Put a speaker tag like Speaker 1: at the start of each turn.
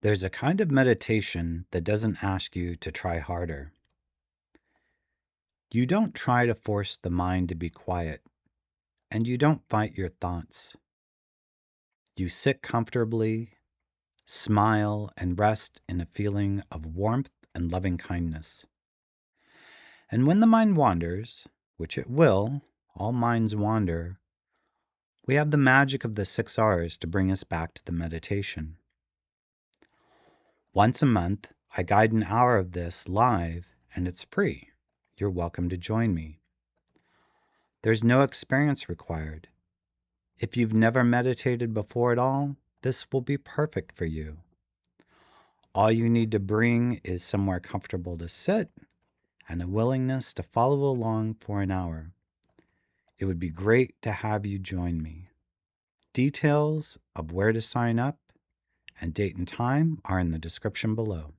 Speaker 1: There's a kind of meditation that doesn't ask you to try harder. You don't try to force the mind to be quiet, and you don't fight your thoughts. You sit comfortably, smile, and rest in a feeling of warmth and loving kindness. And when the mind wanders, which it will, all minds wander, we have the magic of the 6 R's to bring us back to the meditation. Once a month, I guide an hour of this live, and it's free. You're welcome to join me. There's no experience required. If you've never meditated before at all, this will be perfect for you. All you need to bring is somewhere comfortable to sit and a willingness to follow along for an hour. It would be great to have you join me. Details of where to sign up and date and time are in the description below.